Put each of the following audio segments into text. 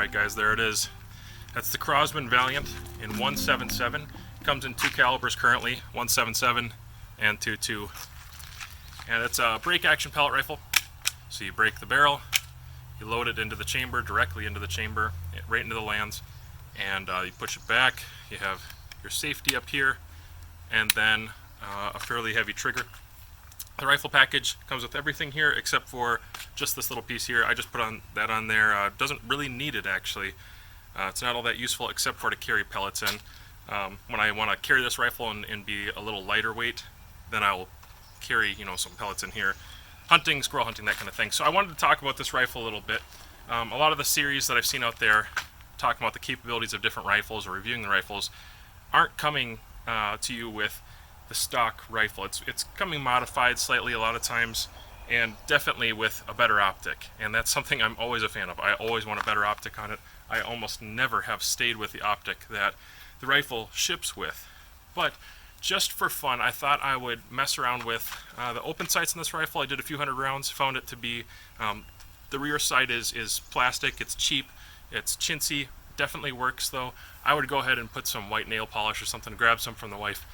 Alright guys, there it is. That's the Crosman Valiant in 177. Comes in two calibers currently, 177 and 22. And it's a break action pellet rifle. So you break the barrel, you load it into the chamber, directly into the chamber, right into the lands, and you push it back. You have your safety up here, and then a fairly heavy trigger. The rifle package comes with everything here except for just this little piece here. I just put that on there. Doesn't really need it actually. It's not all that useful except for to carry pellets in. When I want to carry this rifle and be a little lighter weight, then I'll carry, some pellets in here. Hunting, squirrel hunting, that kind of thing. So I wanted to talk about this rifle a little bit. A lot of the series that I've seen out there talking about the capabilities of different rifles or reviewing the rifles aren't coming to you with the stock rifle. It's coming modified slightly a lot of times, and definitely with a better optic, and that's something I'm always a fan of. I always want a better optic on it. I almost never have stayed with the optic that the rifle ships with, but just for fun I thought I would mess around with the open sights in this rifle. I did a few hundred rounds, found it to be the rear sight is plastic, it's cheap, it's chintzy, definitely works though. I would go ahead and put some white nail polish or something, grab some from the wife,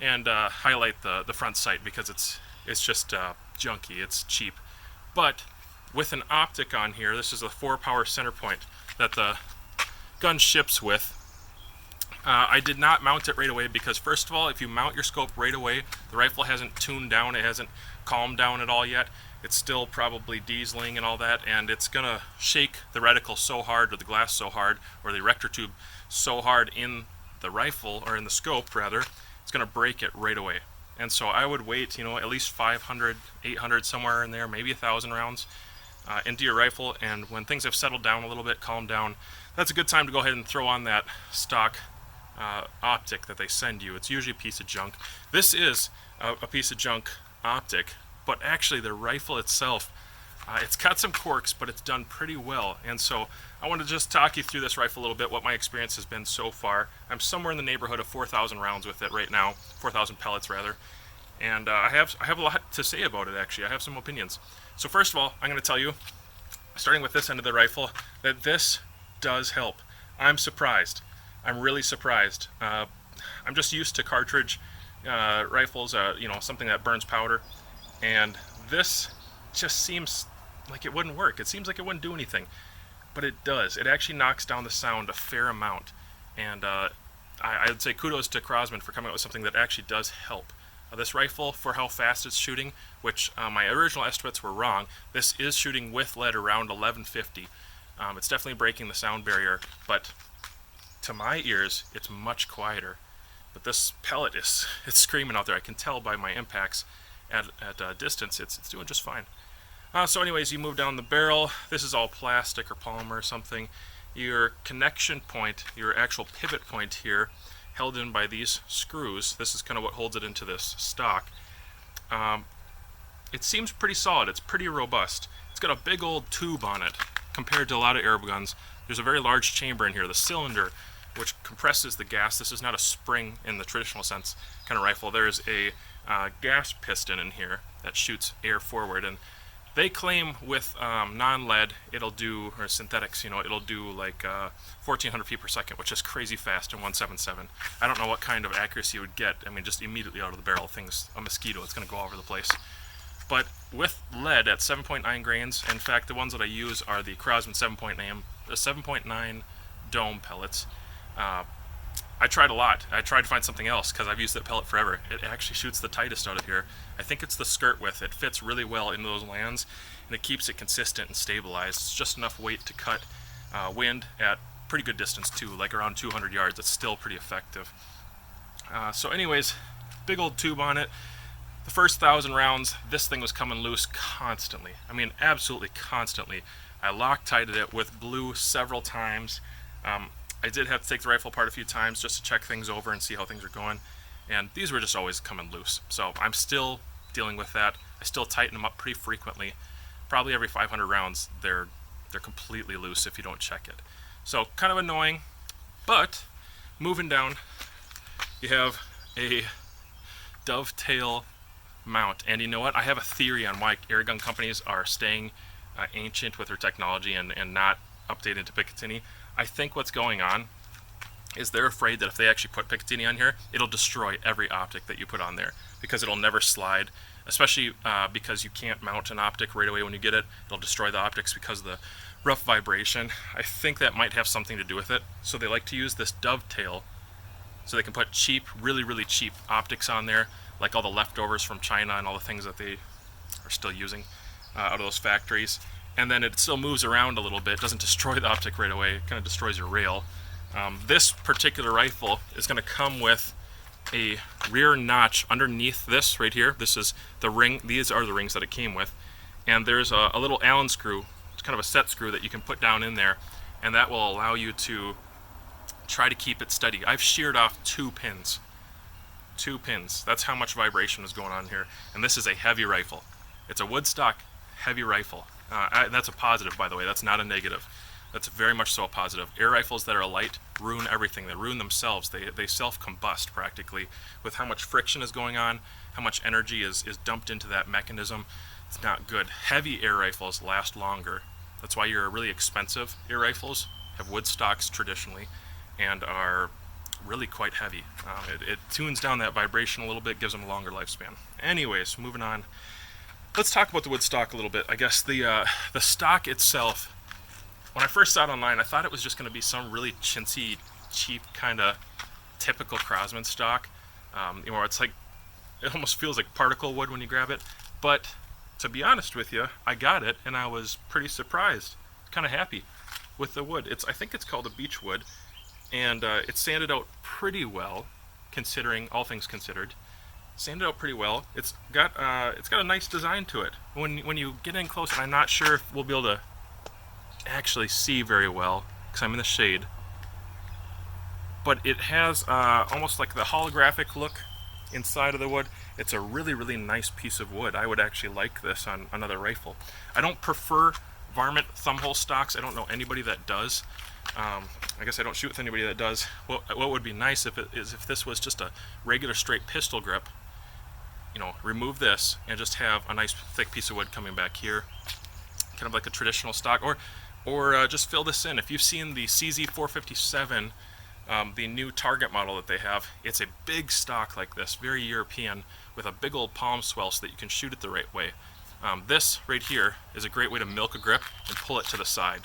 and highlight the front sight because it's just junky, it's cheap. But with an optic on here, this is a 4-power center point that the gun ships with. I did not mount it right away because first of all, if you mount your scope right away, the rifle hasn't tuned down, it hasn't calmed down at all yet. It's still probably dieseling and all that, and it's gonna shake the reticle so hard, or the glass so hard, or the erector tube so hard in the rifle, or in the scope rather, it's going to break it right away. And so I would wait, at least 500, 800, somewhere in there, maybe 1,000 rounds into your rifle, and when things have settled down a little bit, calmed down, that's a good time to go ahead and throw on that stock optic that they send you. It's usually a piece of junk. This is a piece of junk optic, but actually the rifle itself, it's got some quirks, but it's done pretty well. And so I want to just talk you through this rifle a little bit, what my experience has been so far. I'm somewhere in the neighborhood of 4,000 rounds with it right now, 4,000 pellets rather. And I have a lot to say about it actually. I have some opinions. So first of all, I'm going to tell you, starting with this end of the rifle, that this does help. I'm surprised. I'm really surprised. I'm just used to cartridge rifles, something that burns powder, and this just seems like it wouldn't work. It seems like it wouldn't do anything, but it does. It actually knocks down the sound a fair amount, and I'd say kudos to Crosman for coming up with something that actually does help. This rifle, for how fast it's shooting, which my original estimates were wrong, this is shooting with lead around 1150. It's definitely breaking the sound barrier, but to my ears, it's much quieter. But this pellet it's screaming out there. I can tell by my impacts at distance, it's doing just fine. So anyways, you move down the barrel. This is all plastic or polymer or something. Your connection point, your actual pivot point here, held in by these screws. This is kind of what holds it into this stock. It seems pretty solid. It's pretty robust. It's got a big old tube on it compared to a lot of Arab guns. There's a very large chamber in here. The cylinder, which compresses the gas. This is not a spring in the traditional sense kind of rifle. There's a gas piston in here that shoots air forward, and they claim with non-lead it'll do, or synthetics, it'll do like 1,400 feet per second, which is crazy fast in 177. I don't know what kind of accuracy you would get. I mean, just immediately out of the barrel, thing's a mosquito. It's going to go all over the place. But with lead at 7.9 grains, in fact, the ones that I use are the Crosman 7.9 dome pellets. I tried a lot. I tried to find something else because I've used that pellet forever. It actually shoots the tightest out of here. I think it's the skirt width. It fits really well into those lands, and it keeps it consistent and stabilized. It's just enough weight to cut wind at pretty good distance too, like around 200 yards. It's still pretty effective. So anyways, big old tube on it. The first 1,000 rounds, this thing was coming loose constantly. I mean, absolutely constantly. I Loctited it with glue several times. I did have to take the rifle apart a few times just to check things over and see how things are going, and these were just always coming loose. So I'm still dealing with that. I still tighten them up pretty frequently. Probably every 500 rounds they're completely loose if you don't check it. So kind of annoying, but moving down, you have a dovetail mount, and you know what? I have a theory on why airgun companies are staying ancient with their technology and not update into Picatinny. I think what's going on is they're afraid that if they actually put Picatinny on here, it'll destroy every optic that you put on there, because it'll never slide, especially because you can't mount an optic right away when you get it. It'll destroy the optics because of the rough vibration. I think that might have something to do with it. So they like to use this dovetail so they can put cheap, really, really cheap optics on there, like all the leftovers from China and all the things that they are still using out of those factories. And then it still moves around a little bit, doesn't destroy the optic right away, it kind of destroys your rail. This particular rifle is going to come with a rear notch underneath this right here. This is the ring, these are the rings that it came with. And there's a little Allen screw, it's kind of a set screw that you can put down in there, and that will allow you to try to keep it steady. I've sheared off 2 pins. 2 pins. That's how much vibration is going on here. And this is a heavy rifle. It's a wood stock heavy rifle. That's a positive, by the way. That's not a negative. That's very much so a positive. Air rifles that are light ruin everything. They ruin themselves. They self-combust practically with how much friction is going on, how much energy is dumped into that mechanism. It's not good. Heavy air rifles last longer. That's why your really expensive air rifles have wood stocks traditionally and are really quite heavy. It tunes down that vibration a little bit, gives them a longer lifespan. Anyways, moving on. Let's talk about the wood stock a little bit. I guess the stock itself, when I first saw it online, I thought it was just going to be some really chintzy, cheap kind of typical Crosman stock. You know, it's like, it almost feels like particle wood when you grab it. But to be honest with you, I got it and I was pretty surprised, kind of happy with the wood. I think it's called a beech wood, and it sanded out pretty well, considering all things considered. Sanded out pretty well. It's got a nice design to it. When you get in close, and I'm not sure if we'll be able to actually see very well because I'm in the shade, but it has almost like the holographic look inside of the wood. It's a really, really nice piece of wood. I would actually like this on another rifle. I don't prefer varmint thumbhole stocks. I don't know anybody that does. I guess I don't shoot with anybody that does. What would be nice if this was just a regular straight pistol grip. You know, remove this and just have a nice thick piece of wood coming back here, kind of like a traditional stock, or just fill this in. If you've seen the CZ457, the new Target model that they have, it's a big stock like this, very European, with a big old palm swell so that you can shoot it the right way. This right here is a great way to milk a grip and pull it to the side.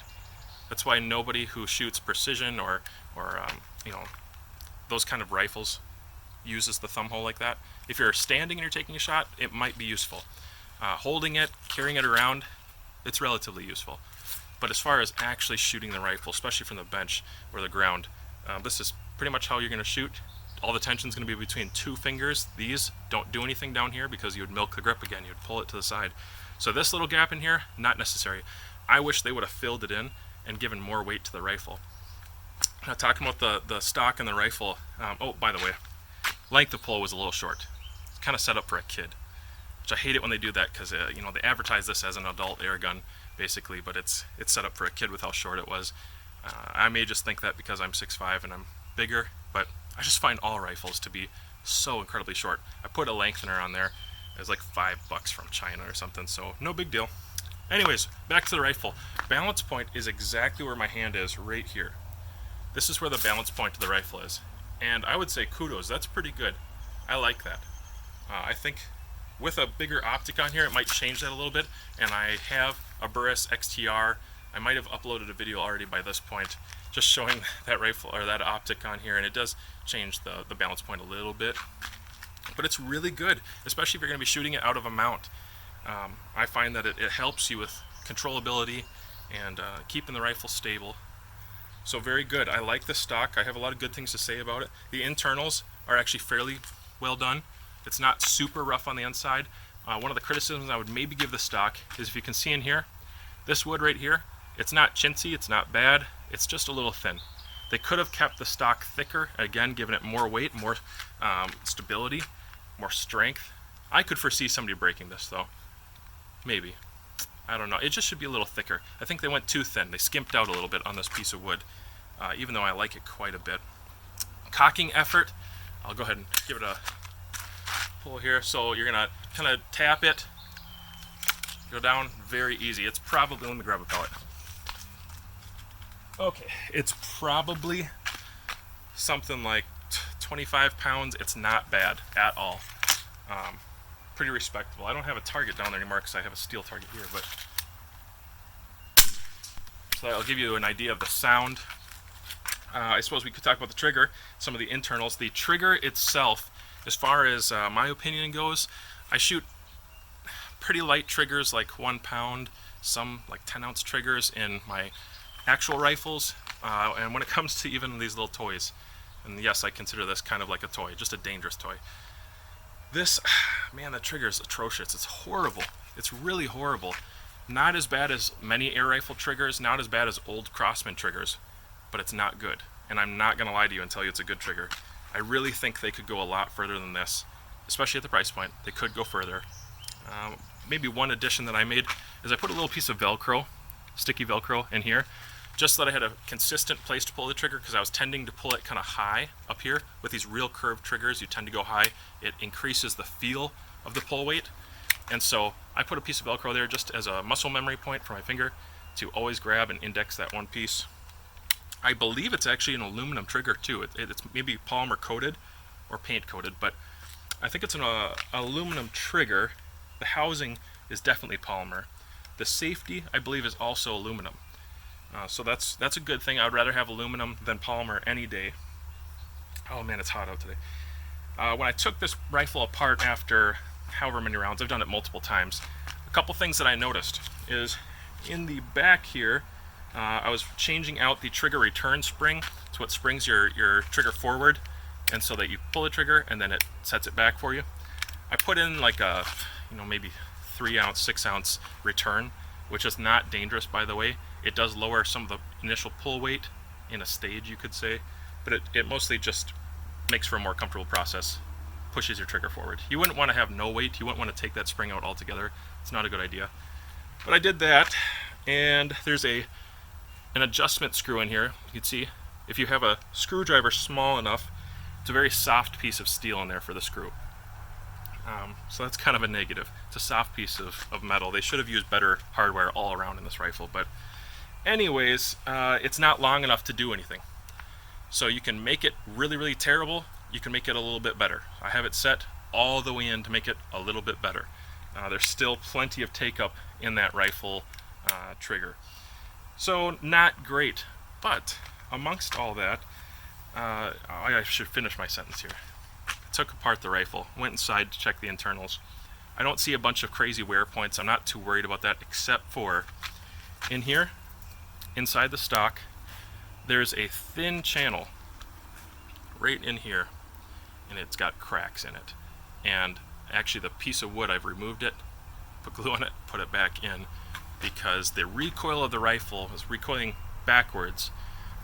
That's why nobody who shoots precision or you know, those kind of rifles uses the thumb hole like that. If you're standing and you're taking a shot, it might be useful. Holding it, carrying it around, it's relatively useful. But as far as actually shooting the rifle, especially from the bench or the ground, this is pretty much how you're going to shoot. All the tension is going to be between 2 fingers. These don't do anything down here because you would milk the grip again. You would pull it to the side. So this little gap in here, not necessary. I wish they would have filled it in and given more weight to the rifle. Now talking about the stock and the rifle, oh, by the way, length of pull was a little short. It's kind of set up for a kid, which I hate it when they do that because you know, they advertise this as an adult air gun basically, but it's set up for a kid with how short it was. I may just think that because I'm 6'5" and I'm bigger, but I just find all rifles to be so incredibly short. I put a lengthener on there. It was like $5 from China or something, so no big deal. Anyways, back to the rifle. Balance point is exactly where my hand is, right here. This is where the balance point of the rifle is. And I would say kudos, that's pretty good. I like that. I think with a bigger optic on here, it might change that a little bit. And I have a Burris XTR. I might have uploaded a video already by this point, just showing that rifle or that optic on here, and it does change the balance point a little bit. But it's really good, especially if you're going to be shooting it out of a mount. I find that it helps you with controllability and keeping the rifle stable. So very good. I like the stock. I have a lot of good things to say about it. The internals are actually fairly well done. It's not super rough on the inside. One of the criticisms I would maybe give the stock is, if you can see in here, this wood right here, it's not chintzy, it's not bad, it's just a little thin. They could have kept the stock thicker, again, given it more weight, more stability, more strength. I could foresee somebody breaking this though. Maybe. I don't know. It just should be a little thicker. I think they went too thin. They skimped out a little bit on this piece of wood, even though I like it quite a bit. Cocking effort, I'll go ahead and give it a pull here. So you're going to kind of tap it, go down, very easy. It's probably, let me grab a pellet. Okay, it's probably something like 25 pounds. It's not bad at all. Pretty respectable. I don't have a target down there anymore because I have a steel target here, but so that'll give you an idea of the sound. I suppose we could talk about the trigger, some of the internals. The trigger itself, as far as my opinion goes, I shoot pretty light triggers, like 1 pound, some like 10-ounce triggers in my actual rifles, and when it comes to even these little toys, and yes, I consider this kind of like a toy, just a dangerous toy. This, man, the trigger is atrocious. It's horrible. It's really horrible. Not as bad as many air rifle triggers, not as bad as old Crosman triggers, but it's not good. And I'm not going to lie to you and tell you it's a good trigger. I really think they could go a lot further than this, especially at the price point. They could go further. Maybe one addition that I made is I put a little piece of Velcro, sticky Velcro in here, just so that I had a consistent place to pull the trigger, because I was tending to pull it kind of high up here. With these real curved triggers, you tend to go high. It increases the feel of the pull weight. And so I put a piece of Velcro there just as a muscle memory point for my finger to always grab and index that one piece. I believe it's actually an aluminum trigger too. It's maybe polymer coated or paint coated, but I think it's an aluminum trigger. The housing is definitely polymer. The safety, I believe, is also aluminum. So that's a good thing. I would rather have aluminum than polymer any day. Oh man, it's hot out today. When I took this rifle apart after however many rounds, I've done it multiple times, a couple things that I noticed is in the back here, I was changing out the trigger return spring. It's what springs your trigger forward, and so that you pull the trigger and then it sets it back for you. I put in like a, maybe 3-ounce, 6-ounce return, which is not dangerous, by the way. It does lower some of the initial pull weight in a stage, you could say, but it mostly just makes for a more comfortable process, pushes your trigger forward. You wouldn't want to have no weight. You wouldn't want to take that spring out altogether. It's not a good idea. But I did that, and there's an adjustment screw in here. You can see if you have a screwdriver small enough, it's a very soft piece of steel in there for the screw. So that's kind of a negative. It's a soft piece of metal. They should have used better hardware all around in this rifle, but anyways, it's not long enough to do anything. So you can make it really, really terrible. You can make it a little bit better. I have it set all the way in to make it a little bit better. There's still plenty of take-up in that rifle trigger. So not great, but amongst all that, I should finish my sentence here. I took apart the rifle, went inside to check the internals. I don't see a bunch of crazy wear points. I'm not too worried about that, except for in here, inside the stock, there's a thin channel right in here, and it's got cracks in it. And actually the piece of wood, I've removed it, put glue on it, put it back in, because the recoil of the rifle is recoiling backwards.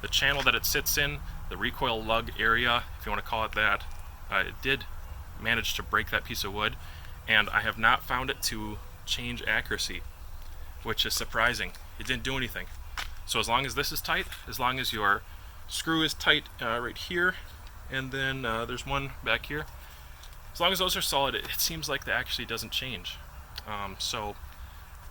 The channel that it sits in, the recoil lug area, if you want to call it that, it did manage to break that piece of wood, and I have not found it to change accuracy, which is surprising. It didn't do anything. So as long as this is tight, as long as your screw is tight right here, and then there's one back here, as long as those are solid, it seems like that actually doesn't change. So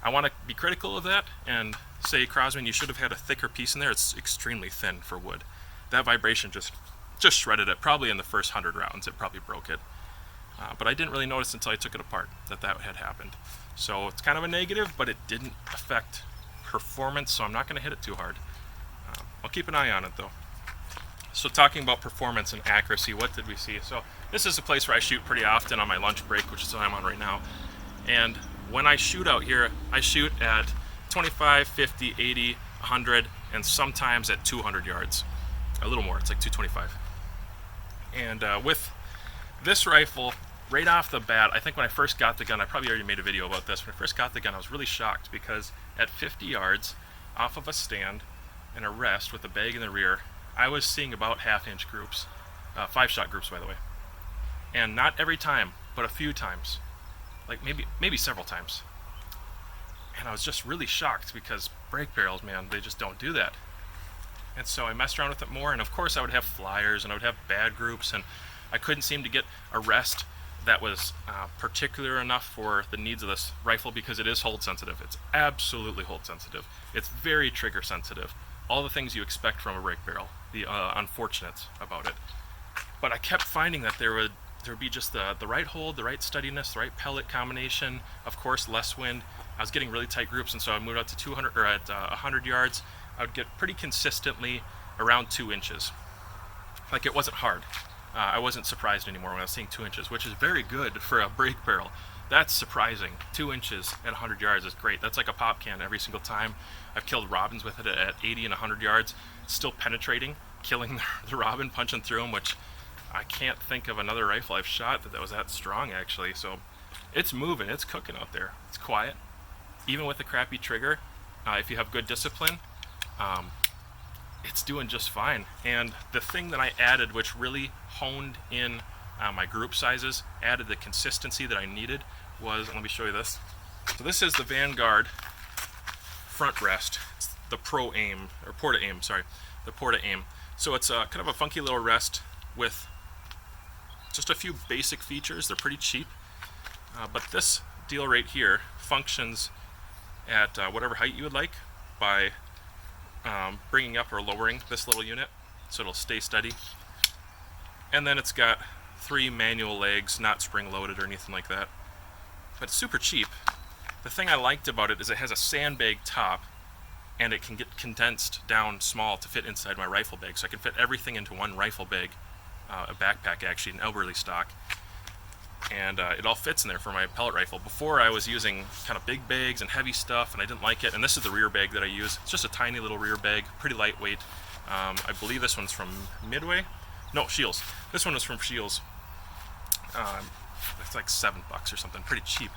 I want to be critical of that and say, Crosman, you should have had a thicker piece in there. It's extremely thin for wood. That vibration just shredded it. Probably in the first 100 rounds, it probably broke it. But I didn't really notice until I took it apart that had happened. So it's kind of a negative, but it didn't affect performance, so I'm not going to hit it too hard. I'll keep an eye on it though. So talking about performance and accuracy, what did we see? So this is a place where I shoot pretty often on my lunch break, which is what I'm on right now. And when I shoot out here, I shoot at 25, 50, 80, 100, and sometimes at 200 yards. A little more, it's like 225. And with this rifle, right off the bat, I think when I first got the gun, I probably already made a video about this. When I first got the gun, I was really shocked because at 50 yards off of a stand and a rest with a bag in the rear, I was seeing about half-inch groups, 5-shot groups, by the way. And not every time, but a few times, like maybe several times. And I was just really shocked because brake barrels, man, they just don't do that. And so I messed around with it more, and of course I would have flyers and I would have bad groups, and I couldn't seem to get a rest that was particular enough for the needs of this rifle because it is hold sensitive. It's absolutely hold sensitive. It's very trigger sensitive. all the things you expect from a break barrel, the unfortunates about it. But I kept finding that there would be just the right hold, the right steadiness, the right pellet combination, of course less wind. I was getting really tight groups, and so I moved out to 200 or at 100 yards. I would get pretty consistently around 2 inches. Like, it wasn't hard. I wasn't surprised anymore when I was seeing 2 inches, which is very good for a break barrel. That's surprising. 2 inches at 100 yards is great. That's like a pop can every single time. I've killed robins with it at 80 and 100 yards, still penetrating, killing the robin, punching through them, which I can't think of another rifle I've shot that was that strong, actually. So it's moving, it's cooking out there. It's quiet. Even with a crappy trigger, if you have good discipline, it's doing just fine. And the thing that I added, which really honed in my group sizes, added the consistency that I needed, was, let me show you this. So this is the Vanguard front rest. It's the Pro Aim, or Porta Aim, sorry, the Porta Aim. So it's kind of a funky little rest with just a few basic features. They're pretty cheap, but this deal right here functions at whatever height you would like by bringing up or lowering this little unit so it'll stay steady. And then it's got 3 manual legs, not spring loaded or anything like that, but it's super cheap. The thing I liked about it is it has a sandbag top, and it can get condensed down small to fit inside my rifle bag, so I can fit everything into one rifle bag, a backpack actually, an elderly stock, and it all fits in there for my pellet rifle. Before I was using kind of big bags and heavy stuff, and I didn't like it, and this is the rear bag that I use. It's just a tiny little rear bag, pretty lightweight. I believe this one's from Midway. No, Shields. This one was from Shields. It's like $7 or something, pretty cheap.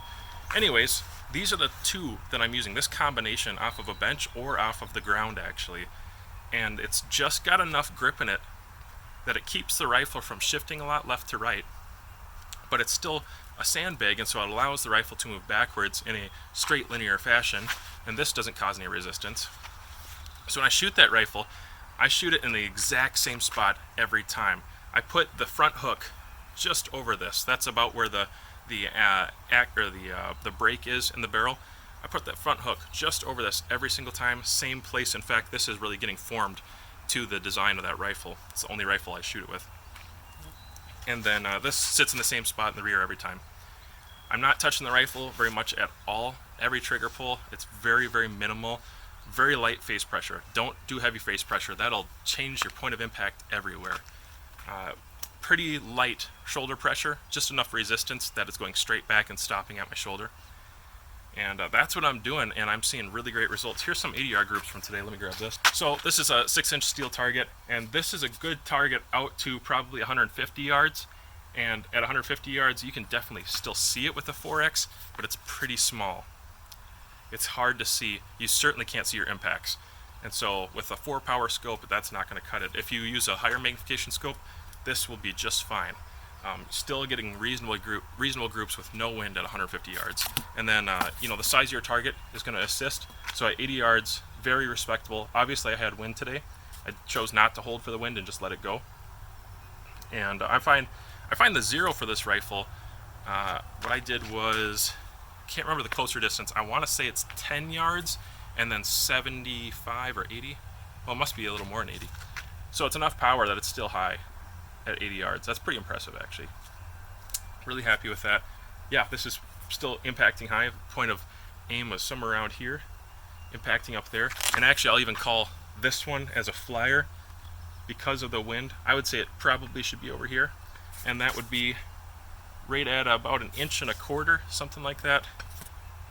Anyways, these are the 2 that I'm using, this combination off of a bench or off of the ground actually. And it's just got enough grip in it that it keeps the rifle from shifting a lot left to right, but it's still a sandbag, and so it allows the rifle to move backwards in a straight linear fashion, and this doesn't cause any resistance. So when I shoot that rifle, I shoot it in the exact same spot every time. I put the front hook just over this. That's about where the break is in the barrel. I put that front hook just over this every single time, same place. In fact, this is really getting formed to the design of that rifle. It's the only rifle I shoot it with. And then this sits in the same spot in the rear every time. I'm not touching the rifle very much at all. Every trigger pull, it's very, very minimal. Very light face pressure. Don't do heavy face pressure. That'll change your point of impact everywhere. Pretty light shoulder pressure, just enough resistance that it's going straight back and stopping at my shoulder. And that's what I'm doing, and I'm seeing really great results. Here's some 80-yard groups from today. Let me grab this. So this is a 6-inch steel target, and this is a good target out to probably 150 yards. And at 150 yards, you can definitely still see it with the 4X, but it's pretty small. It's hard to see. You certainly can't see your impacts. And so with a 4-power scope, that's not going to cut it. If you use a higher magnification scope, this will be just fine. Still getting reasonable groups with no wind at 150 yards. And then, the size of your target is going to assist. So at 80 yards, very respectable. Obviously, I had wind today. I chose not to hold for the wind and just let it go. And I find the 0 for this rifle. What I did was, can't remember the closer distance. I want to say it's 10 yards and then 75 or 80. Well, it must be a little more than 80. So it's enough power that it's still high at 80 yards. That's pretty impressive, actually. Really happy with that. Yeah, this is still impacting high. Point of aim was somewhere around here, impacting up there. And actually, I'll even call this one as a flyer because of the wind. I would say it probably should be over here, and that would be right at about 1.25 inches, something like that.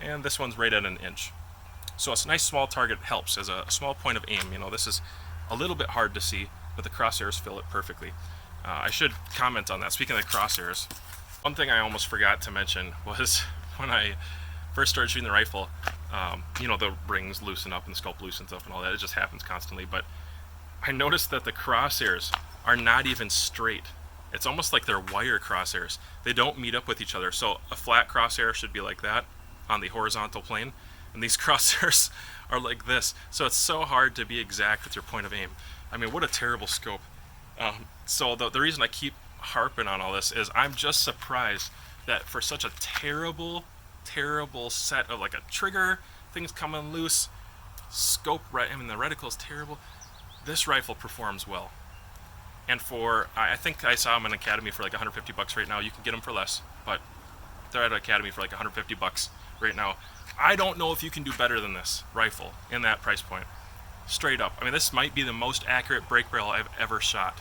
And this one's right at 1 inch. So it's a nice small target. Helps as a small point of aim. This is a little bit hard to see, but the crosshairs fill it perfectly. I should comment on that. Speaking of the crosshairs, one thing I almost forgot to mention was when I first started shooting the rifle, the rings loosen up and the scope loosens up and all that. It just happens constantly. But I noticed that the crosshairs are not even straight. It's almost like they're wire crosshairs. They don't meet up with each other. So a flat crosshair should be like that on the horizontal plane, and these crosshairs are like this. So it's so hard to be exact with your point of aim. I mean, what a terrible scope. So the reason I keep harping on all this is I'm just surprised that for such a terrible set of like a trigger, things coming loose, scope, I mean the reticle is terrible. This rifle performs well. And for, I think I saw them in Academy for like 150 bucks right now. You can get them for less, but they're at Academy for like 150 bucks right now. I don't know if you can do better than this rifle in that price point. Straight up. I mean, this might be the most accurate break barrel I've ever shot.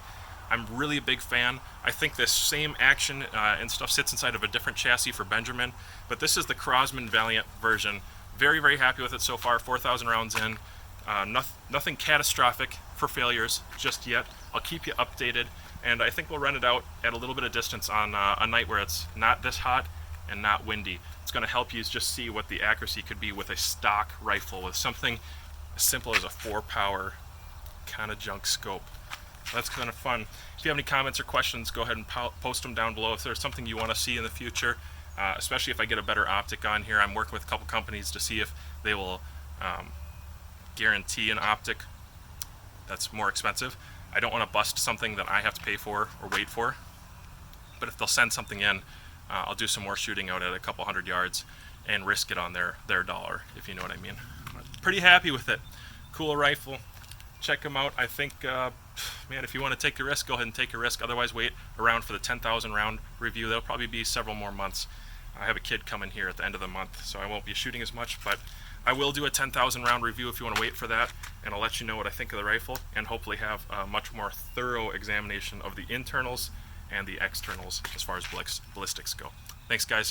I'm really a big fan. I think this same action and stuff sits inside of a different chassis for Benjamin, but this is the Crosman Valiant version. Very, very happy with it so far. 4,000 rounds in. Nothing catastrophic for failures just yet. I'll keep you updated, and I think we'll run it out at a little bit of distance on a night where it's not this hot and not windy. It's going to help you just see what the accuracy could be with a stock rifle with something as simple as a 4-power kind of junk scope. That's kind of fun. If you have any comments or questions, go ahead and post them down below. If there's something you want to see in the future, especially if I get a better optic on here. I'm working with a couple companies to see if they will guarantee an optic that's more expensive. I don't want to bust something that I have to pay for or wait for, but if they'll send something in, I'll do some more shooting out at a couple hundred yards and risk it on their dollar, if you know what I mean. Pretty happy with it. Cool rifle. Check them out. I think, man, if you want to take a risk, go ahead and take a risk. Otherwise, wait around for the 10,000 round review. That'll probably be several more months. I have a kid coming here at the end of the month, so I won't be shooting as much, but I will do a 10,000 round review if you want to wait for that, and I'll let you know what I think of the rifle, and hopefully have a much more thorough examination of the internals and the externals as far as ballistics go. Thanks, guys.